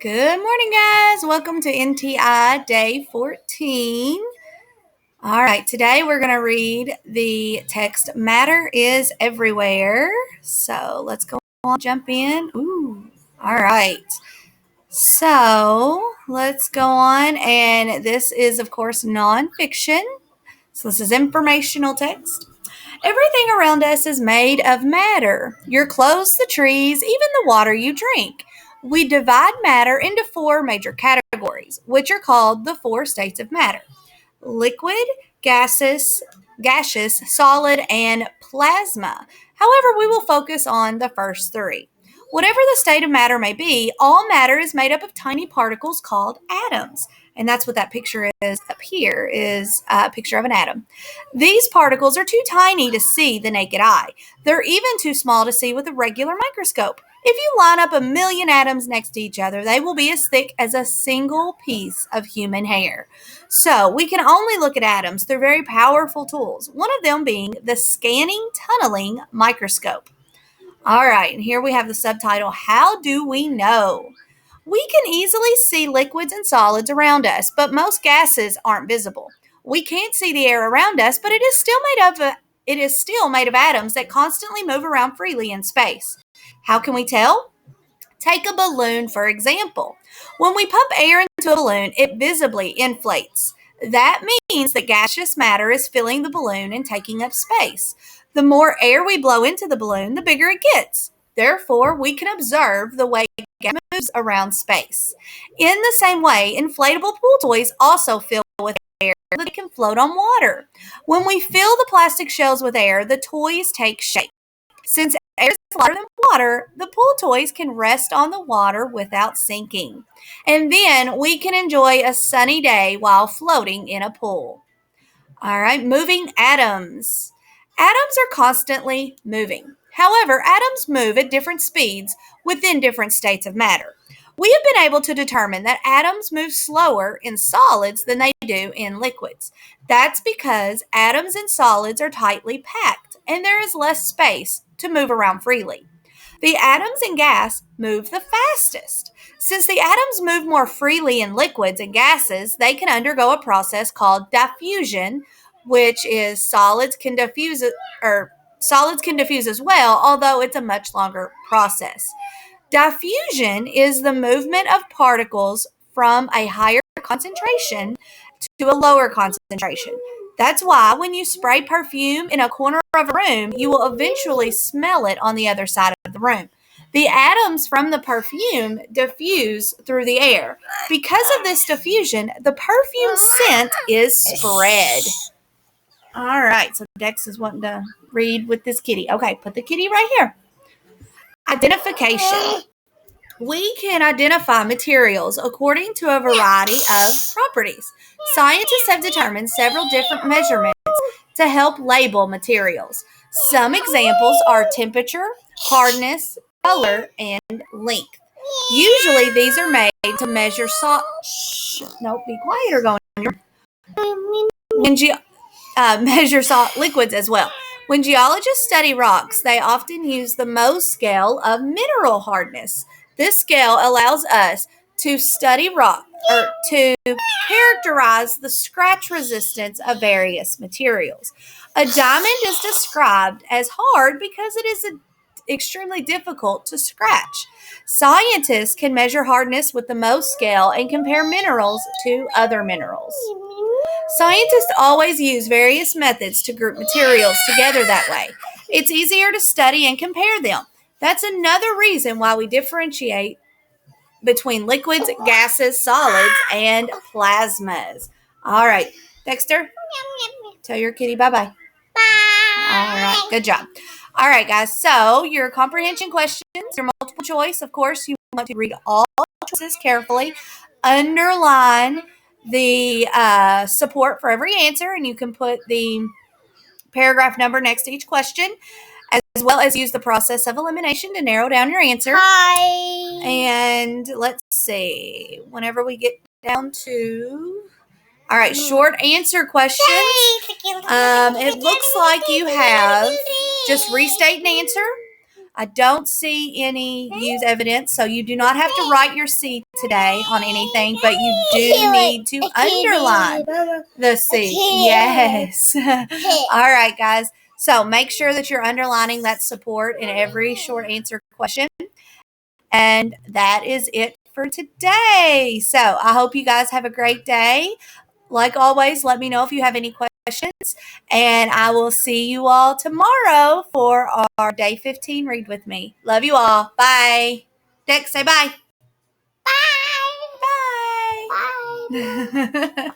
Good morning, guys. Welcome to NTI Day 14. All right, today we're going to read the text Matter is Everywhere. So let's go on, jump in. All right. So let's go on. And this is, of course, nonfiction. So this is informational text. Everything around us is made of matter. Your clothes, the trees, even the water you drink. We divide matter into four major categories, which are called the four states of matter: liquid, gaseous, solid, and plasma. However, we will focus on the first three. Whatever the state of matter may be, all matter is made up of tiny particles called atoms. And that's what that picture is up here, is a picture of an atom. These particles are too tiny to see the naked eye. They're even too small to see with a regular microscope. If you line up 1,000,000 atoms next to each other, they will be as thick as a single piece of human hair. So we can only look at atoms through very powerful tools, one of them being the scanning tunneling microscope. All right, and here we have the subtitle, How Do We Know? We can easily see liquids and solids around us, but most gases aren't visible. We can't see the air around us, but it is still made of atoms that constantly move around freely in space. How can we tell? Take a balloon, for example. When we pump air into a balloon, it visibly inflates. That means that gaseous matter is filling the balloon and taking up space. The more air we blow into the balloon, the bigger it gets. Therefore, we can observe the way gas moves around space. In the same way, inflatable pool toys also fill with air so that they can float on water. When we fill the plastic shells with air, the toys take shape. Since air is lighter than water, the pool toys can rest on the water without sinking. And then we can enjoy a sunny day while floating in a pool. All right, moving atoms. Atoms are constantly moving. However, atoms move at different speeds within different states of matter. We have been able to determine that atoms move slower in solids than they do in liquids. That's because atoms in solids are tightly packed and there is less space to move around freely. The atoms in gas move the fastest. Since the atoms move more freely in liquids and gases, they can undergo a process called diffusion, which is solids can diffuse as well, although it's a much longer process. Diffusion is the movement of particles from a higher concentration to a lower concentration. That's why when you spray perfume in a corner of a room, you will eventually smell it on the other side of the room. The atoms from the perfume diffuse through the air. Because of this diffusion, the perfume scent is spread. All right, so Dex is wanting to read with this kitty. Okay, put the kitty right here. Identification. We can identify materials according to a variety of properties. Scientists have determined several different measurements to help label materials. Some examples are temperature, hardness, color, and length. Usually these are made to measure be quiet or going. Measure salt liquids as well. When geologists study rocks, they often use the Mohs scale of mineral hardness. This scale allows us to study rock or to characterize the scratch resistance of various materials. A diamond is described as hard because it is extremely difficult to scratch. Scientists can measure hardness with the Mohs scale and compare minerals to other minerals. Scientists always use various methods to group materials together that way. It's easier to study and compare them. That's another reason why we differentiate between liquids, gases, solids, and plasmas. All right, Dexter, tell your kitty bye-bye. Bye. All right, good job. All right, guys, so your comprehension questions, your multiple choice, of course, you want to read all choices carefully. Underline the support for every answer, and you can put the paragraph number next to each question, as well as use the process of elimination to narrow down your answer. Hi. And let's see, whenever we get down to, all right, short answer questions. It looks like you have just restate an answer, I don't see any use evidence, so you do not have to write your C today on anything, but you do need to underline the C. Yes. All right, guys. So make sure that you're underlining that support in every short answer question. And that is it for today. So I hope you guys have a great day. Like always, let me know if you have any questions, and I will see you all tomorrow for our day 15 read with me. Love you all. Bye. Dex, say bye. Bye. Bye. Bye. Bye.